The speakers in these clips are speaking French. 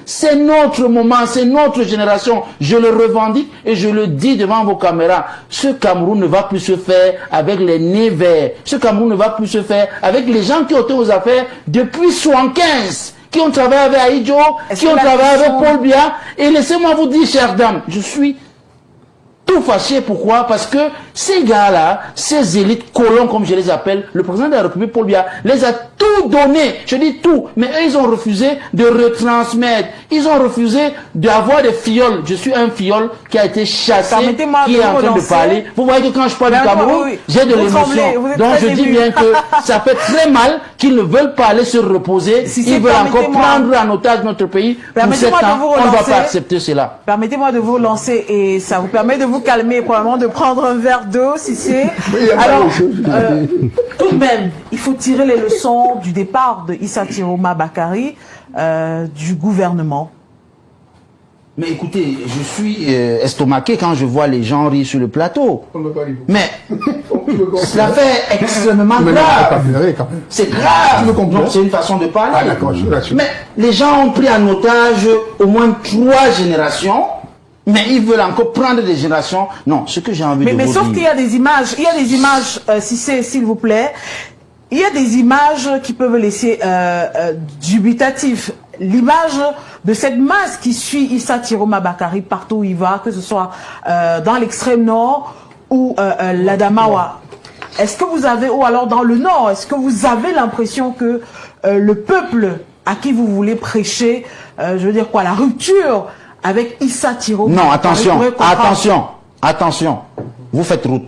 C'est notre moment, c'est notre génération. Je le revendique et je le dis devant vos caméras. Ce Cameroun ne va plus se faire avec les nez verts. Ce Cameroun ne va plus se faire avec les gens qui ont été aux affaires depuis 75, qui ont travaillé avec Aïdjo, qui ont travaillé avec Paul Biya. Et laissez-moi vous dire, chères dames, je suis tout fâché. Pourquoi? Parce que ces gars-là, ces élites colons, comme je les appelle, le président de la République, Paul Biya, les a tout donné. Je dis tout. Mais eux, ils ont refusé de retransmettre. Ils ont refusé d'avoir des fioles. Je suis un fiole qui a été chassé, qui est en train de parler. Vous voyez que quand je parle du Cameroun, j'ai de l'émotion. Donc je dis bien que ça fait très mal qu'ils ne veulent pas aller se reposer. Ils veulent encore prendre en otage notre pays. Pour 7 ans, on ne va pas accepter cela. Permettez-moi de vous relancer et ça vous permet de vous calmer, probablement de prendre un verre d'eau, si c'est... Alors, tout de même, il faut tirer les leçons du départ de Issa Tiroma Bakary du gouvernement. Mais écoutez, je suis estomaqué quand je vois les gens rire sur le plateau. Mais cela fait extrêmement grave. C'est grave. C'est une façon de parler. Mais les gens ont pris en otage au moins 3 générations. Mais ils veulent encore prendre des générations. Non, ce que j'ai envie de vous dire... Mais sauf qu'il y a des images, si c'est, s'il vous plaît, il y a des images qui peuvent laisser dubitatif. L'image de cette masse qui suit Issa Tiroma Bakary partout où il va, que ce soit dans l'extrême nord ou l'Adamawa. Est-ce que vous avez, ou alors dans le nord, est-ce que vous avez l'impression que le peuple à qui vous voulez prêcher, je veux dire quoi, la rupture avec Issa Tiroma? Non, attention. Vous faites route.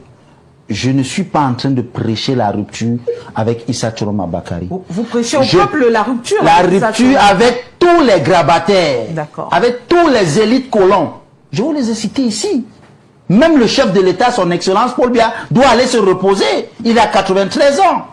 Je ne suis pas en train de prêcher la rupture avec Issa Tiroma Bakary. Vous prêchez au peuple la rupture? La rupture avec tous les grabataires, avec tous les élites colons. Je vous les ai cités ici. Même le chef de l'État, son Excellence Paul Biya, doit aller se reposer. Il a 93 ans.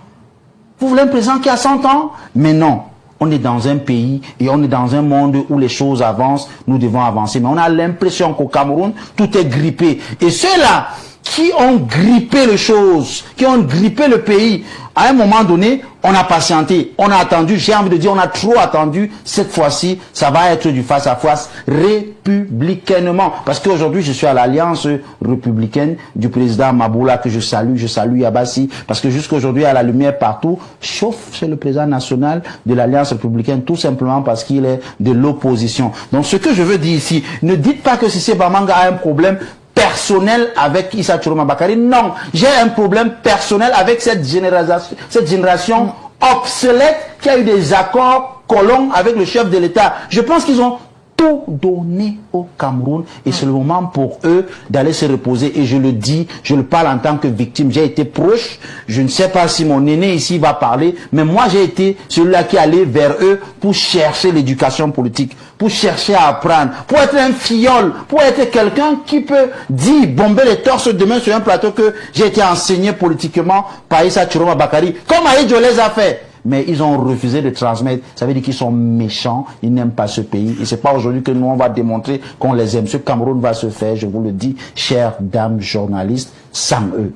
Vous voulez un président qui a 100 ans? Mais non. On est dans un pays et on est dans un monde où les choses avancent, nous devons avancer. Mais on a l'impression qu'au Cameroun, tout est grippé. Et ceux-là qui ont grippé les choses, qui ont grippé le pays, à un moment donné, on a patienté, on a attendu, j'ai envie de dire, on a trop attendu. Cette fois-ci, ça va être du face-à-face républicainement. Parce qu'aujourd'hui, je suis à l'alliance républicaine du président Maboula que je salue Yabassi. Parce que jusqu'à aujourd'hui, à la lumière partout, sauf c'est le président national de l'alliance républicaine, tout simplement parce qu'il est de l'opposition. Donc ce que je veux dire ici, ne dites pas que Cissé Bamanga a un problème personnel avec Issa Tiroma Bakary. Non, j'ai un problème personnel avec cette génération obsolète qui a eu des accords colons avec le chef de l'État. Je pense qu'ils ont tout donné au Cameroun et c'est le moment pour eux d'aller se reposer. Et je le dis, je le parle en tant que victime. J'ai été proche, je ne sais pas si mon aîné ici va parler, mais moi j'ai été celui-là qui allait vers eux pour chercher l'éducation politique, pour chercher à apprendre, pour être un fiole, pour être quelqu'un qui peut dire, bomber les torses demain sur un plateau que j'ai été enseigné politiquement par Issa Tiroma Bakary, comme Aïdjo les a fait. Mais ils ont refusé de transmettre. Ça veut dire qu'ils sont méchants, ils n'aiment pas ce pays. Et c'est pas aujourd'hui que nous, on va démontrer qu'on les aime. Ce Cameroun va se faire, je vous le dis, chères dames journalistes, sans eux.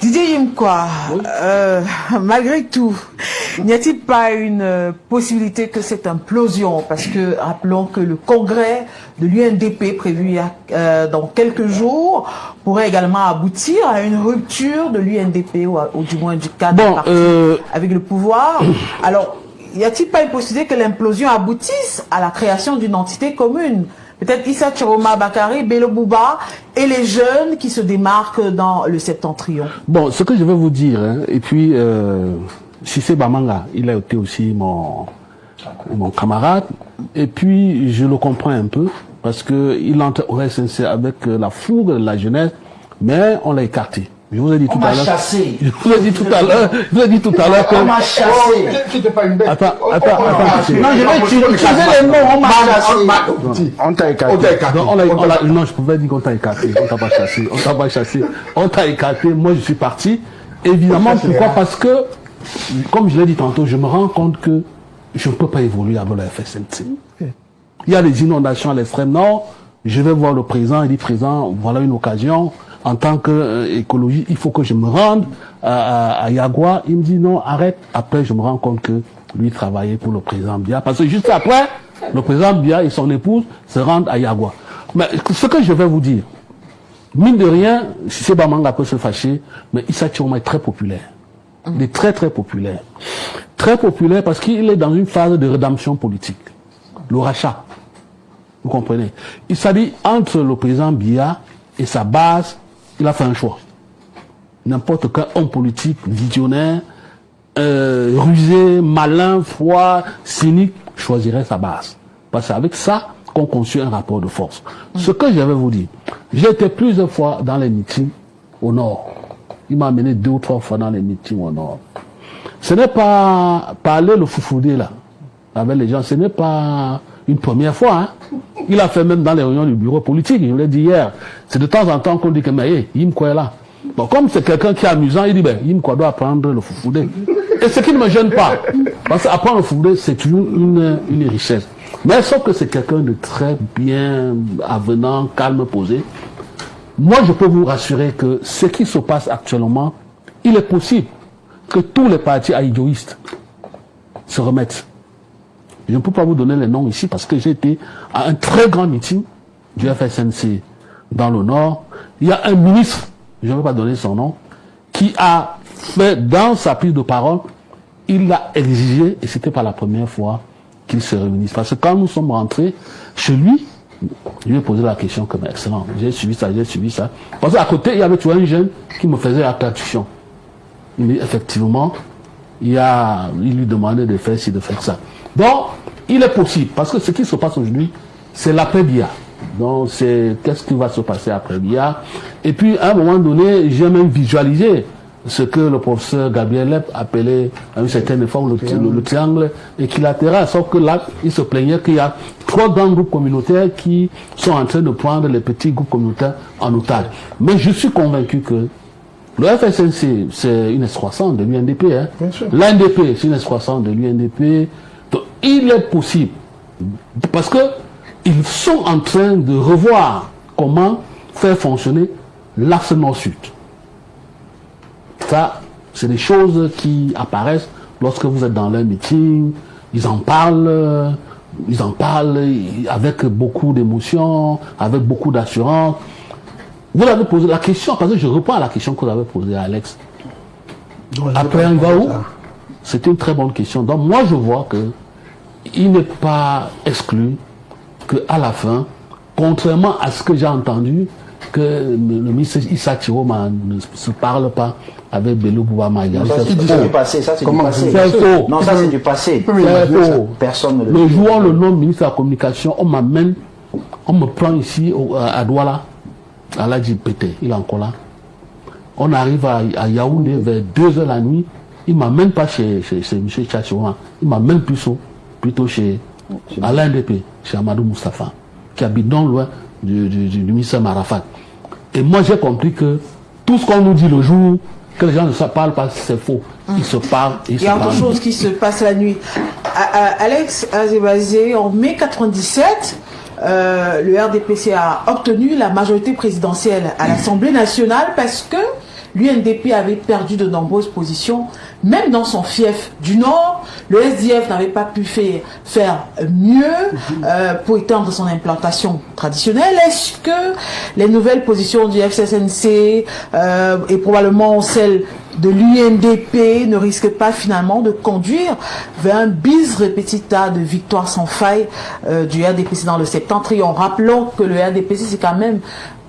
Didier Yimkwa, malgré tout, n'y a-t-il pas une possibilité que cette implosion, parce que rappelons que le congrès de l'UNDP prévu dans quelques jours pourrait également aboutir à une rupture de l'UNDP ou du moins du cadre parti avec le pouvoir. Alors, y a-t-il pas une possibilité que l'implosion aboutisse à la création d'une entité commune? Peut-être Issa Tiroma Bakary, Bello Bouba et les jeunes qui se démarquent dans le septentrion. Bon, ce que je veux vous dire, hein, et puis Cissé Bamanga, il a été aussi mon camarade, et puis je le comprends un peu, parce qu'il entre au SNC avec la fougue de la jeunesse, mais on l'a écarté. Je vous ai dit tout à l'heure. Je vous ai dit tout à l'heure. Je vous ai dit tout à l'heure que. On m'a chassé. C'était pas une bête. Attends. Non, je vais utiliser les mots. On m'a chassé. On t'a écarté. Non, je pouvais dire qu'on t'a écarté. On t'a pas chassé. On t'a pas chassé. On t'a écarté. Moi, je suis parti. Évidemment, pourquoi? Parce que, comme je l'ai dit tantôt, je me rends compte que je ne peux pas évoluer avec la FSNC. Il y a les inondations à l'extrême nord. Je vais voir le président. Il dit, président, voilà une occasion. En tant qu'écologiste, il faut que je me rende à Yagua. Il me dit non, arrête. Après, je me rends compte que lui travaillait pour le président Biya. Parce que juste après, Le président Biya et son épouse se rendent à Yagua. Mais ce que je vais vous dire, mine de rien, Cissé Bamanga peut se fâcher, mais Issa Chiroma est très populaire. Il est très très populaire. Très populaire parce qu'il est dans une phase de rédemption politique. Le rachat. Vous comprenez? Il s'agit entre le président Biya et sa base, il a fait un choix. N'importe quel homme politique, visionnaire, rusé, malin, froid, cynique, choisirait sa base. Parce que c'est avec ça qu'on construit un rapport de force. Ce que je vais vous dire, j'ai été plusieurs fois dans les meetings au Nord. Il m'a amené 2 ou 3 fois dans les meetings au Nord. Ce n'est pas parler le foufoudé là, avec les gens, ce n'est pas une première fois. Hein. Il a fait même dans les réunions du bureau politique, je vous l'ai dit hier. C'est de temps en temps qu'on dit que, mais Yimko est là. Bon, comme c'est quelqu'un qui est amusant, il dit, ben, Yimko doit apprendre le foufoudé. Et ce qui ne me gêne pas, parce qu'apprendre le foufoudé, c'est toujours une richesse. Mais sauf que c'est quelqu'un de très bien avenant, calme, posé. Moi, je peux vous rassurer que ce qui se passe actuellement, il est possible que tous les partis aïdioïstes se remettent. Je ne peux pas vous donner les noms ici parce que j'ai été à un très grand meeting du FSNC dans le Nord. Il y a un ministre, je ne vais pas donner son nom, qui a fait dans sa prise de parole, il a exigé, et c'était pas la première fois, qu'il se réunisse. Parce que quand nous sommes rentrés chez lui, je lui ai posé la question comme excellent. J'ai suivi ça. Parce qu'à côté, il y avait toujours un jeune qui me faisait attention. Il dit effectivement, il lui demandait de faire ci, de faire ça. Donc, il est possible, parce que ce qui se passe aujourd'hui, c'est l'après-Biya. Donc, c'est qu'est-ce qui va se passer après Biya. Et puis, à un moment donné, j'ai même visualisé ce que le professeur Gabriel Lep appelait à une certaine fois le triangle équilatéral. Sauf que là, il se plaignait qu'il y a 3 grands groupes communautaires qui sont en train de prendre les petits groupes communautaires en otage. Mais je suis convaincu que le FSNC, c'est une S300 de l'UNDP. Hein. L'UNDP, c'est une S300 de l'UNDP. Donc, il est possible, parce que ils sont en train de revoir comment faire fonctionner l'axe nord-sud. Ça, c'est des choses qui apparaissent lorsque vous êtes dans leur meeting, ils en parlent avec beaucoup d'émotion, avec beaucoup d'assurance. Vous avez posé la question, parce que je reprends à la question que vous avez posée à Alex. Après un va où? C'était une très bonne question. Donc moi je vois que il n'est pas exclu qu'à la fin, contrairement à ce que j'ai entendu, que le ministre Issa Chiroma ne se parle pas avec Bello Bouba-Maïga. C'est du passé, ça c'est du passé. C'est faux. Non, ça c'est du passé. C'est faux. Personne ne le Le jour où le nom ministre de la Communication, on me prend ici à Douala, à la JPT, il est encore là. On arrive à Yaoundé vers 2h la nuit, il ne m'amène pas chez M. Chachouan, il m'amène plutôt à l'ANDP, chez Amadou Moustapha, qui habite non loin du ministère Marafat. Et moi j'ai compris que tout ce qu'on nous dit le jour, que les gens ne se parlent pas, c'est faux. Ils se parlent. Il y a autre chose qui se passe la nuit. Alex Azebazé, en mai 97, le RDPC a obtenu la majorité présidentielle à l'Assemblée nationale parce que l'UNDP avait perdu de nombreuses positions, même dans son fief du Nord. Le SDF n'avait pas pu faire mieux pour étendre son implantation traditionnelle. Est-ce que les nouvelles positions du FSNC et probablement celles de l'UNDP ne risquent pas finalement de conduire vers un bis repetita de victoire sans faille du RDPC dans le septentrion? Rappelons que le RDPC, c'est quand même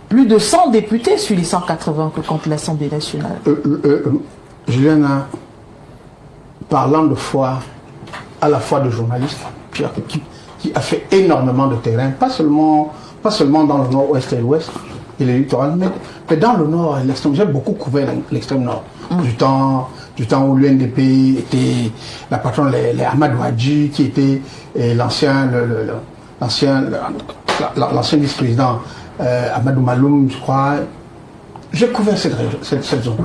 plus de 100 députés sur les 180 que compte l'Assemblée nationale. Juliana, parlant de foi, à la fois de journaliste, qui a fait énormément de terrain, pas seulement dans le nord-ouest et l'ouest, et les littorales, mais dans le nord et l'extrême. J'ai beaucoup couvert l'extrême nord. Du temps où l'UNDP était la patronne, les Ahmad Ouadji, qui était l'ancien vice-président Amadou Maloum, je crois. J'ai couvert cette zone.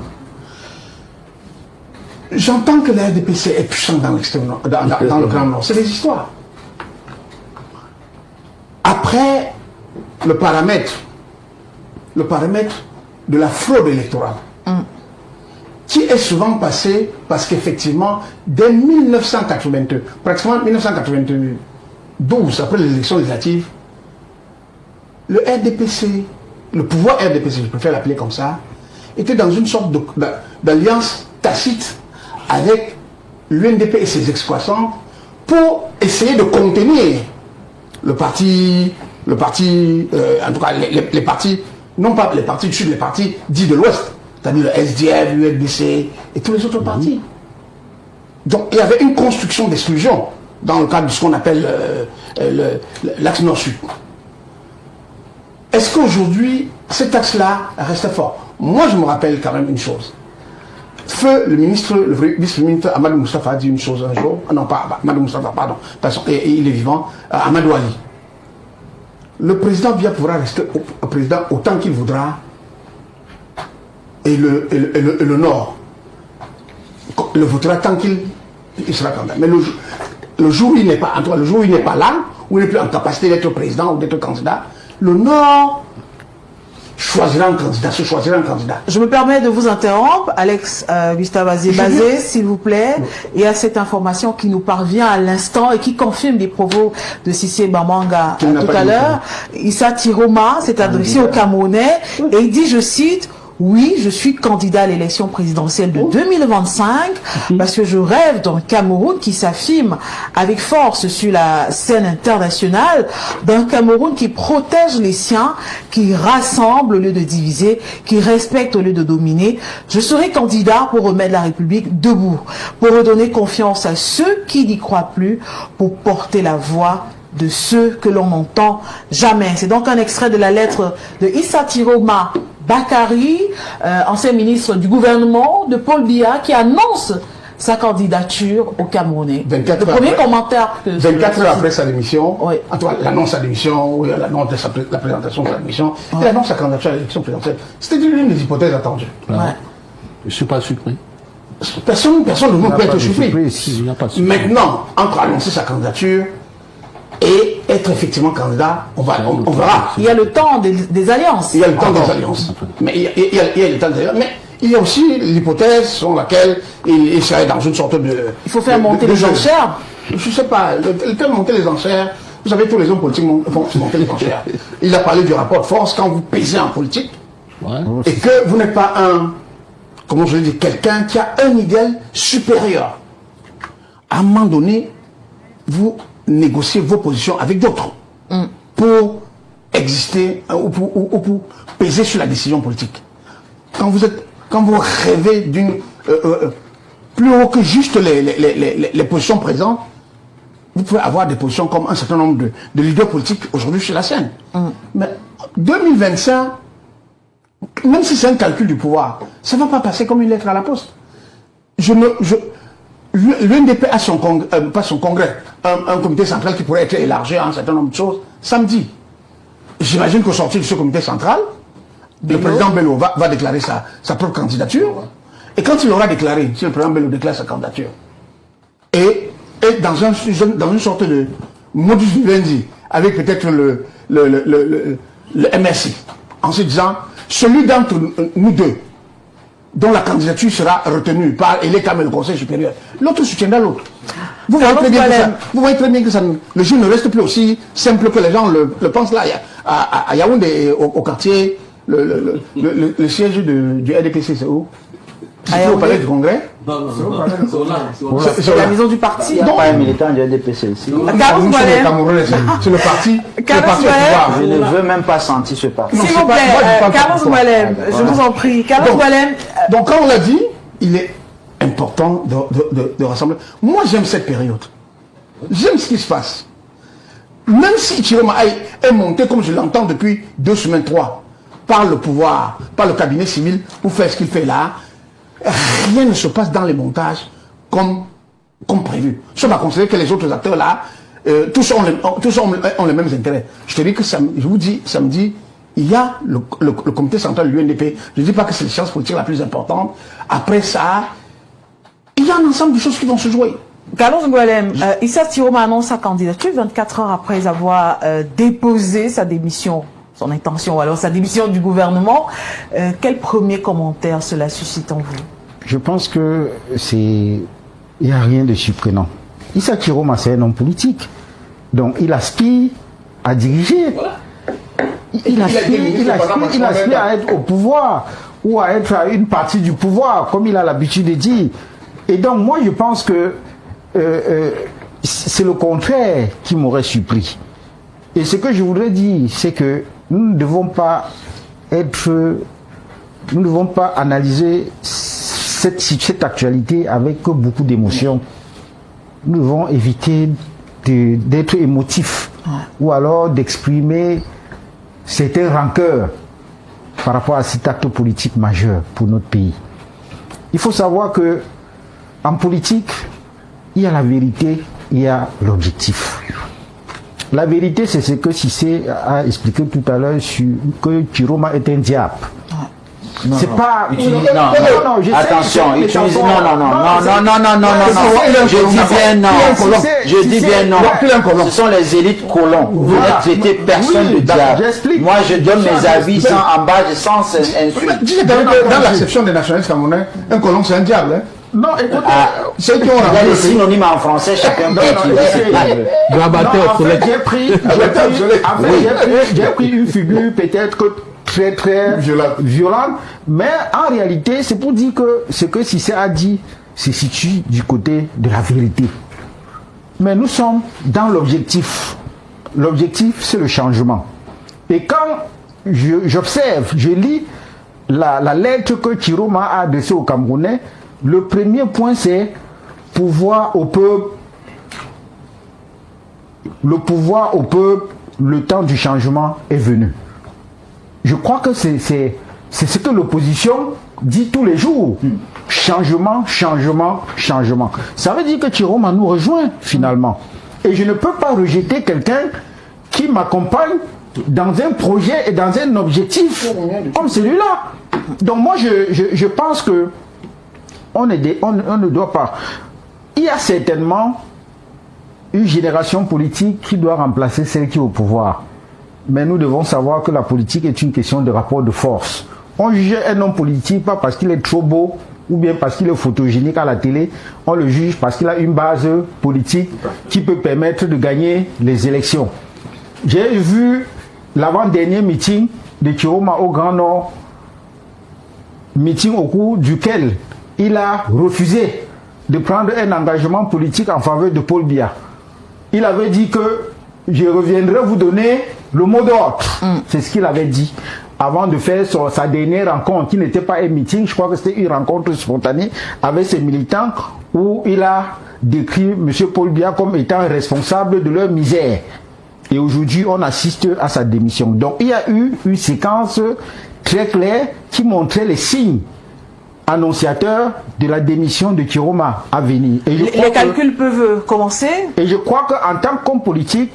J'entends que la RDPC est puissant dans l'extrême nord, dans le Grand Nord. C'est des histoires. Après, le paramètre de la fraude électorale, qui est souvent passé parce qu'effectivement, dès 1982, pratiquement 1982, 2012, après l'élection législative, le RDPC, le pouvoir RDPC, je préfère l'appeler comme ça, était dans une sorte d'alliance tacite avec l'UNDP et ses ex-croissants pour essayer de contenir le parti, en tout cas les partis, non pas les partis du Sud, les partis dits de l'Ouest, c'est-à-dire le SDF, l'UNDC et tous les autres partis. Donc il y avait une construction d'exclusion dans le cadre de ce qu'on appelle l'axe Nord-Sud. Est-ce qu'aujourd'hui, cet axe-là reste fort? Moi, je me rappelle quand même une chose. Le vice-ministre Amadou Moustapha a dit une chose un jour. Non, pas Amadou Moustapha, pardon. Il est vivant. Amadou Ali. Le président bien pourra rester au président autant qu'il voudra. Et le Nord le votera tant qu'il sera candidat. Mais le jour où il n'est pas, en tout cas, le jour où il n'est pas là, où il n'est plus en capacité d'être président ou d'être candidat, le Nord choisira un candidat, se choisira un candidat. Je me permets de vous interrompre, Alex Gustave Azé-Bazé, s'il vous plaît. Il y a cette information qui nous parvient à l'instant et qui confirme les propos de Cissé Bamanga tout à l'heure. Issa Tiroma s'est adressé aux Camerounais et il dit, je cite, oui, je suis candidat à l'élection présidentielle de 2025 parce que je rêve d'un Cameroun qui s'affirme avec force sur la scène internationale, d'un Cameroun qui protège les siens, qui rassemble au lieu de diviser, qui respecte au lieu de dominer. Je serai candidat pour remettre la République debout, pour redonner confiance à ceux qui n'y croient plus, pour porter la voix de ceux que l'on n'entend jamais. C'est donc un extrait de la lettre de Issa Tiroma Bakary, ancien ministre du gouvernement de Paul Biya, qui annonce sa candidature au Camerounais. Le premier commentaire que 24 heures après sa démission, en tout cas l'annonce de sa démission, l'annonce de la présentation de sa démission, il annonce sa candidature à l'élection présidentielle. C'était l'une des hypothèses attendues. Ouais. Je ne suis pas surpris. Personne ne nous peut être surpris. Maintenant, entre annoncer sa candidature et être effectivement candidat, on verra. Il y a le temps des alliances. Il y a le temps des alliances. Mais il y a le temps des alliances. Mais il y a aussi l'hypothèse selon laquelle il serait dans une sorte de... Il faut faire monter les enchères. Je ne sais pas. Le terme monter les enchères, vous savez, tous les hommes politiques font monter les enchères. Il a parlé du rapport de force quand vous pesez en politique et que vous n'êtes pas comment je dis, quelqu'un qui a un idéal supérieur. À un moment donné, vous négocier vos positions avec d'autres pour exister ou pour peser sur la décision politique. Quand vous rêvez d'une plus haut que juste les positions présentes, vous pouvez avoir des positions comme un certain nombre de leaders politiques aujourd'hui sur la scène. Mais 2025, même si c'est un calcul du pouvoir, ça ne va pas passer comme une lettre à la poste. L'UNDP a pas son congrès, un comité central qui pourrait être élargi à un certain nombre de choses samedi. J'imagine qu'au sortir de ce comité central, le président Bello va déclarer sa propre candidature. Et quand il aura déclaré, si le président Bello déclare sa candidature, et dans une sorte de modus vivendi, avec peut-être le MRC, en se disant, celui d'entre nous deux, dont la candidature sera retenue par et le Conseil supérieur, l'autre soutiendra l'autre. Vous voyez très bien que le jeu ne reste plus aussi simple que les gens le pensent là. À Yaoundé, au quartier, le siège du RDPC, c'est où? C'est au palais du Congrès? Non, c'est la maison du parti. Il n'y a pas un militant du RDPC ici. C'est le parti. Je ne veux même pas sentir ce parti. S'il vous plaît, Carlos Moualem, je vous en prie. Carlos Moualem. Donc, quand on l'a dit, il est important de rassembler. Moi, j'aime cette période. J'aime ce qui se passe. Même si Tiroma est monté, comme je l'entends depuis 2 semaines, 3, par le pouvoir, par le cabinet civil, pour faire ce qu'il fait là, rien ne se passe dans les montages comme prévu. Sauf à considérer que les autres acteurs là, tous ont les mêmes intérêts. Je te dis que je vous dis, samedi, il y a le comité central de l'UNDP. Je ne dis pas que c'est la science politique la plus importante. Après ça, il y a un ensemble de choses qui vont se jouer. Carlos Moualem, Issa Tiroma annonce sa candidature 24 heures après avoir déposé sa démission, son intention, ou alors sa démission du gouvernement. Quel premier commentaire cela suscite en vous? Je pense que il n'y a rien de surprenant. Issa Tiroma, c'est un homme politique. Donc il aspire à diriger. Voilà. Il aspire à être au pouvoir ou à être à une partie du pouvoir, comme il a l'habitude de dire. Et donc moi je pense que c'est le contraire qui m'aurait surpris. Et ce que je voudrais dire, c'est que nous ne devons pas analyser cette actualité avec beaucoup d'émotions. Nous devons éviter d'être émotifs ou alors d'exprimer certaines rancœurs par rapport à cet acte politique majeur pour notre pays. Il faut savoir que en politique, il y a la vérité, il y a l'objectif. La vérité, c'est ce que Cissé a expliqué tout à l'heure que Chiroma est un diable. C'est pas. Attention, je dis bien non. Ce sont les élites colons. Vous n'êtes traité personne de diable. Moi, je donne mes avis sans embâche, sans insulte. Dans l'acception des nationalistes camerounais, un colon c'est un diable. Non, écoutez, ceux qui ont les synonymes en français, chacun peut utiliser. J'ai pris une figure peut-être très violente, mais en réalité, c'est pour dire que ce que Cissé a dit se situe du côté de la vérité. Mais nous sommes dans l'objectif. L'objectif, c'est le changement. Et quand j'observe, je lis la lettre que Chiroma a adressée aux Camerounais, le premier point, c'est pouvoir au peuple. Le pouvoir au peuple, le temps du changement est venu. Je crois que c'est ce que l'opposition dit tous les jours. Changement, changement, changement. Ça veut dire que Chiroma nous rejoint finalement. Et je ne peux pas rejeter quelqu'un qui m'accompagne dans un projet et dans un objectif comme celui-là. Donc moi, je pense que on ne doit pas. Il y a certainement une génération politique qui doit remplacer celle qui est au pouvoir. Mais nous devons savoir que la politique est une question de rapport de force. On juge un homme politique pas parce qu'il est trop beau ou bien parce qu'il est photogénique à la télé. On le juge parce qu'il a une base politique qui peut permettre de gagner les élections. J'ai vu l'avant-dernier meeting de Chiroma au Grand Nord, meeting au cours duquel il a refusé de prendre un engagement politique en faveur de Paul Biya. Il avait dit que je reviendrai vous donner le mot d'ordre. C'est ce qu'il avait dit avant de faire sa dernière rencontre, qui n'était pas un meeting, je crois que c'était une rencontre spontanée avec ses militants, où il a décrit M. Paul Biya comme étant responsable de leur misère. Et aujourd'hui, on assiste à sa démission. Donc il y a eu une séquence très claire qui montrait les signes annonciateur de la démission de Chiroma à venir. Et les calculs peuvent commencer. Et je crois qu'en tant qu'homme politique,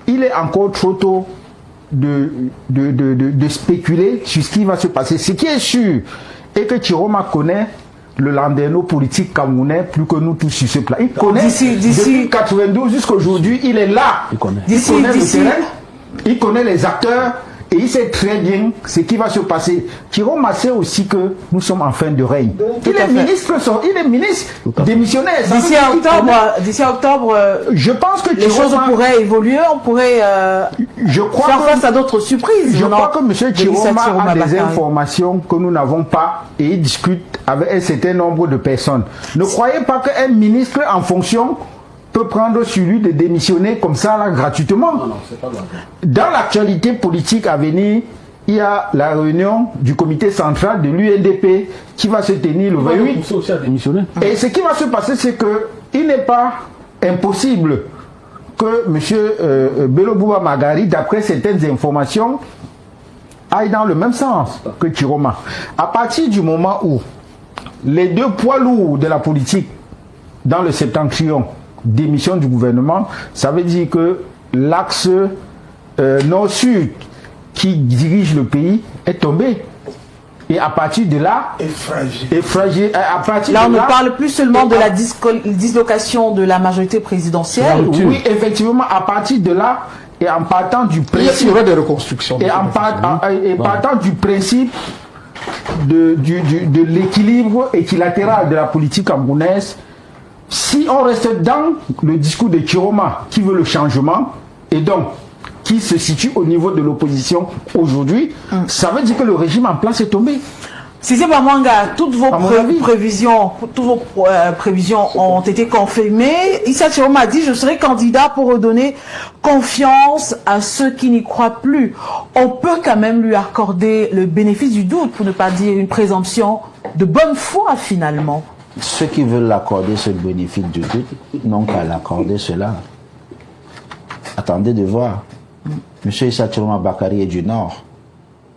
il est encore trop tôt de spéculer sur ce qui va se passer. Ce qui est sûr est que Chiroma connaît le landerneau politique camerounais plus que nous tous sur ce plan. Il connaît depuis 92 jusqu'à aujourd'hui, il est là. Il connaît le terrain, il connaît les acteurs. Et il sait très bien ce qui va se passer. Chiroma sait aussi que nous sommes en fin de règne. Il est ministre démissionnaire. D'ici à octobre, je pense que les choses pourraient évoluer, on pourrait faire face à d'autres surprises. Je crois que M. Chiroma a des informations que nous n'avons pas et il discute avec un certain nombre de personnes. Ne croyez pas qu'un ministre en fonction peut prendre sur lui de démissionner comme ça là, gratuitement. Non, c'est pas vrai. Dans l'actualité politique à venir, il y a la réunion du comité central de l'UNDP qui va se tenir le 28. Et ce qui va se passer, c'est que il n'est pas impossible que M. Bello Bouba Magari, d'après certaines informations, aille dans le même sens que Chiroma. À partir du moment où les deux poids lourds de la politique dans le septentrion démission du gouvernement, ça veut dire que l'axe nord-sud qui dirige le pays est tombé. Et à partir de là, est fragile. Là, on ne parle plus seulement de la dislocation de la majorité présidentielle. Oui, effectivement, à partir de là, et en partant du principe, il y aura des reconstructions. Et partant du principe de l'équilibre équilatéral de la politique camerounaise, si on reste dans le discours de Chiroma qui veut le changement, et donc qui se situe au niveau de l'opposition aujourd'hui, ça veut dire que le régime en place est tombé. Cissé Bamanga, toutes vos prévisions ont été confirmées. Issa Chiroma a dit: je serai candidat pour redonner confiance à ceux qui n'y croient plus. On peut quand même lui accorder le bénéfice du doute, pour ne pas dire une présomption de bonne foi finalement. Ceux qui veulent l'accorder ce bénéfice du doute n'ont qu'à l'accorder cela. Attendez de voir. Monsieur Issa Chiroma Bakari est du Nord.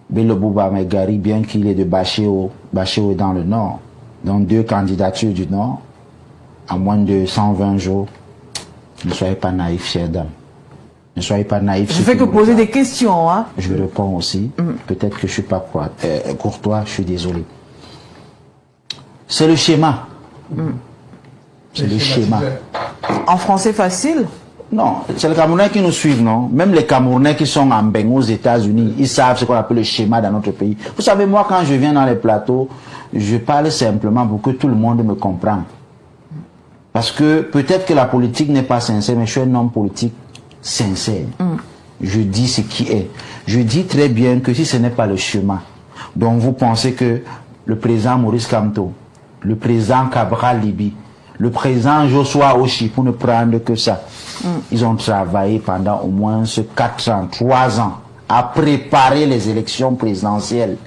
Bello Bouba Megari, bien qu'il est de Bachéo est dans le Nord. Donc 2 candidatures du Nord, à moins de 120 jours. Ne soyez pas naïfs, chers dames. Ne soyez pas naïfs. Je fais que poser des questions. Hein? Je réponds aussi. Peut-être que je ne suis pas courtois, je suis désolé. C'est le schéma. C'est le schéma. En français facile? Non, c'est les Camerounais qui nous suivent, non? Même les Camerounais qui sont en bain aux États-Unis, ils savent ce qu'on appelle le schéma dans notre pays. Vous savez, moi, quand je viens dans les plateaux, je parle simplement pour que tout le monde me comprenne. Parce que peut-être que la politique n'est pas sincère, mais je suis un homme politique sincère. Je dis ce qui est. Je dis très bien que si ce n'est pas le schéma dont vous pensez que le président Maurice Kamto, le président Cabral Libi, le président Joshua Oshi, pour ne prendre que ça, ils ont travaillé pendant au moins 4 ans, 3 ans, à préparer les élections présidentielles.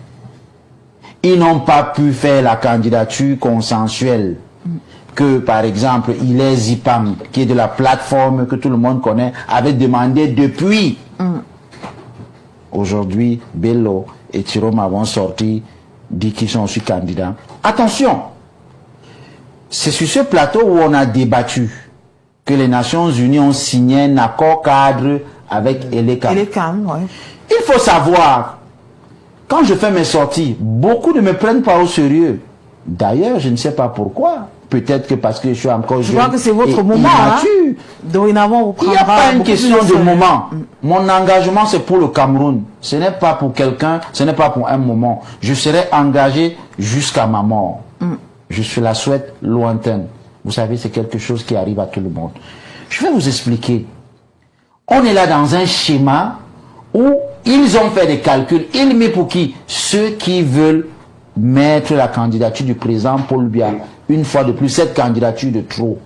Ils n'ont pas pu faire la candidature consensuelle que, par exemple, Hilaire Zipam, qui est de la plateforme que tout le monde connaît, avait demandé depuis. Aujourd'hui, Bello et Chiroma vont sortir, dit qu'ils sont aussi candidats. Attention! C'est sur ce plateau où on a débattu que les Nations Unies ont signé un accord cadre avec Elekam. Ouais. Il faut savoir, quand je fais mes sorties, beaucoup ne me prennent pas au sérieux. D'ailleurs, je ne sais pas pourquoi. Peut-être que parce que je suis encore jeune. Je crois que c'est votre moment. Dorénavant, il n'y a pas une question de moment. Mon engagement, c'est pour le Cameroun. Ce n'est pas pour quelqu'un, ce n'est pas pour un moment. Je serai engagé jusqu'à ma mort. Je la souhaite lointaine. Vous savez, c'est quelque chose qui arrive à tout le monde. Je vais vous expliquer. On est là dans un schéma où ils ont fait des calculs. Ils mettent pour qui? Ceux qui veulent mettre la candidature du président Paul Biya. Une fois de plus, cette candidature de trop.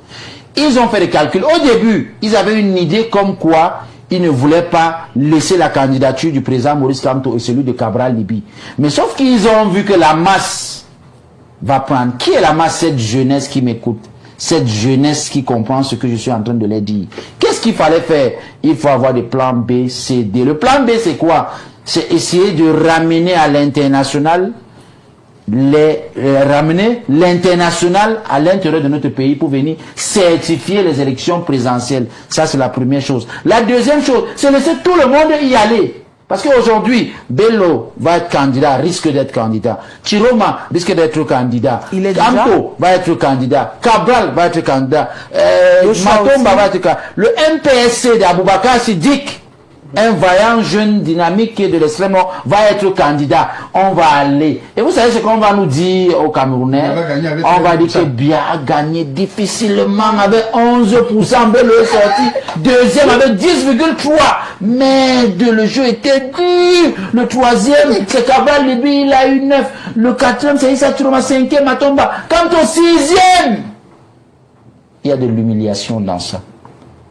Ils ont fait des calculs. Au début, ils avaient une idée comme quoi ils ne voulaient pas laisser la candidature du président Maurice Kamto et celui de Cabral Libi. Mais sauf qu'ils ont vu que la masse va prendre. Qui est la masse? Cette jeunesse qui m'écoute. Cette jeunesse qui comprend ce que je suis en train de leur dire. Qu'est-ce qu'il fallait faire? Il faut avoir des plans B, C, D. Le plan B, c'est quoi? C'est essayer de ramener à l'international, ramener l'international à l'intérieur de notre pays pour venir certifier les élections présidentielles. Ça, c'est la première chose. La deuxième chose, c'est laisser tout le monde y aller. Parce qu'aujourd'hui, Bello va être candidat, risque d'être candidat. Chiroma risque d'être candidat. Kamto va être candidat. Cabral va être candidat. Matomba va être candidat. Le MPSC d'Aboubakar Siddiq, un vaillant jeune dynamique qui est de l'extrême nord, va être candidat. On va aller. Et vous savez ce qu'on va nous dire aux Camerounais? On va dire que Biya a gagné difficilement avec 11%. Bello est sorti deuxième avec 10,3%. Mais le jeu était dur. Le troisième, c'est Cabral Libi, il a eu 9. Le quatrième, c'est Issa Chiroma, 5e, Matomba. Quant au 6e, il y a de l'humiliation dans ça.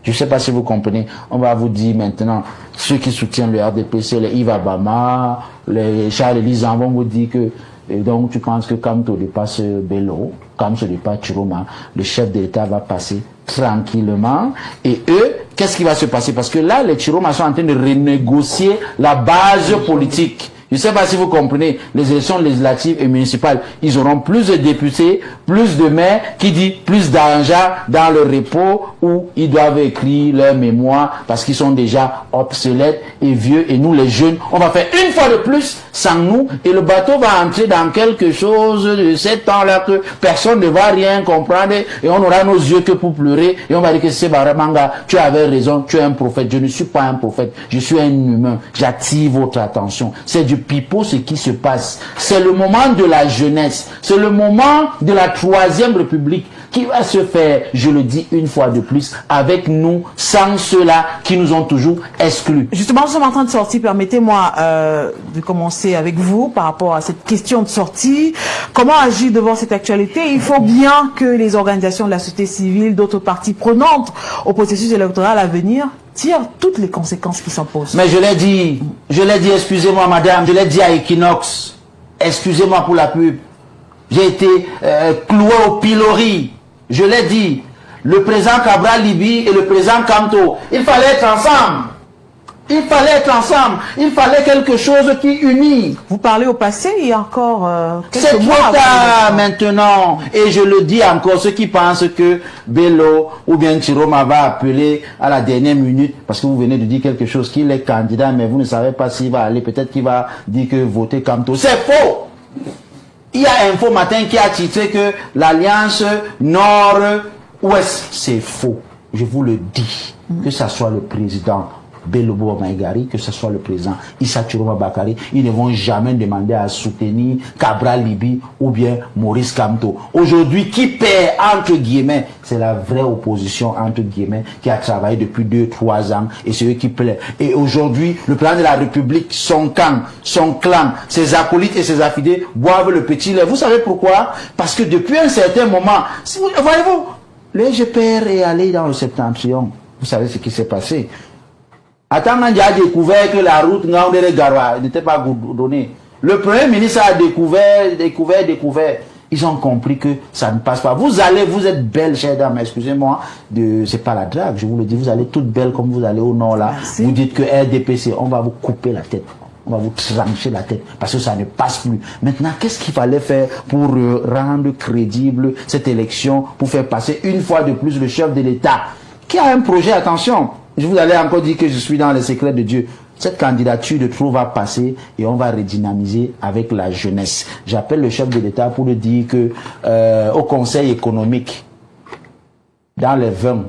Je ne sais pas si vous comprenez. On va vous dire maintenant, ceux qui soutiennent le RDPC, les Yves Abama, les Charles Elizan vont vous dire que, et donc tu penses que Kamto dépasse Bello, Kamto dépasse Chiroma, le chef de l'État va passer tranquillement. Et eux, qu'est-ce qui va se passer? Parce que là, les Chiroma sont en train de renégocier la base politique. Je ne sais pas si vous comprenez, les élections législatives et municipales, ils auront plus de députés, plus de maires, qui dit plus d'argent dans le repos où ils doivent écrire leur mémoire parce qu'ils sont déjà obsolètes et vieux. Et nous, les jeunes, on va faire une fois de plus sans nous et le bateau va entrer dans quelque chose de 7 ans-là que personne ne va rien comprendre et on aura nos yeux que pour pleurer et on va dire que c'est Baramanga, tu avais raison, tu es un prophète. Je ne suis pas un prophète, je suis un humain. J'attire votre attention. C'est du pipeau ce qui se passe. C'est le moment de la jeunesse. C'est le moment de la 3e République. qui va se faire, je le dis une fois de plus, avec nous, sans ceux-là qui nous ont toujours exclus. Justement, nous sommes en train de sortir. Permettez-moi de commencer avec vous par rapport à cette question de sortie. Comment agir devant cette actualité? Il faut bien que les organisations de la société civile, d'autres parties prenantes au processus électoral à venir, tirent toutes les conséquences qui s'imposent. Mais je l'ai dit, excusez-moi madame, je l'ai dit à Equinox, excusez-moi pour la pub, j'ai été cloué au pilori, je l'ai dit, le président Cabral Libi et le président Kamto, il fallait être ensemble. Il fallait être ensemble. Il fallait quelque chose qui unit. Vous parlez au passé, il y a encore quelques mois. C'est trop tard maintenant. Et je le dis encore, ceux qui pensent que Bello ou bien Chiroma va appeler à la dernière minute, parce que vous venez de dire quelque chose, qu'il est candidat, mais vous ne savez pas s'il va aller. Peut-être qu'il va dire que votez Kamto. C'est faux. Il y a Info Matin qui a titré que l'alliance Nord-Ouest, c'est faux. Je vous le dis. Que ça soit le président Bello Maïgari, que ce soit le président Issa Chiroma Bakari, ils ne vont jamais demander à soutenir Cabral Libi ou bien Maurice Kamto. Aujourd'hui, qui perd, entre guillemets, c'est la vraie opposition, entre guillemets, qui a travaillé depuis 2-3 ans, et c'est eux qui plaît. Et aujourd'hui, le président de la République, son camp, son clan, ses acolytes et ses affidés boivent le petit lait. Vous savez pourquoi? Parce que depuis un certain moment, voyez-vous, le GPR est allé dans le septentrion. Vous savez ce qui s'est passé. Attends, on a découvert que la route Ngaoundéré-Garoua n'était pas donnée. Le Premier ministre a découvert. Ils ont compris que ça ne passe pas. Vous êtes belle, chère dame, excusez-moi, c'est pas la drague, je vous le dis, vous allez toute belle comme vous allez au nord là. Merci. Vous dites que RDPC, on va vous couper la tête. On va vous trancher la tête parce que ça ne passe plus. Maintenant, qu'est-ce qu'il fallait faire pour rendre crédible cette élection, pour faire passer une fois de plus le chef de l'État qui a un projet, attention. Je vous allais encore dire que je suis dans les secrets de Dieu. Cette candidature de trop va passer et on va redynamiser avec la jeunesse. J'appelle le chef de l'État pour lui dire que au Conseil économique, dans les 20,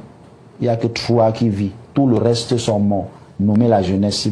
il n'y a que 3 qui vivent. Tout le reste sont morts. Nommez la jeunesse.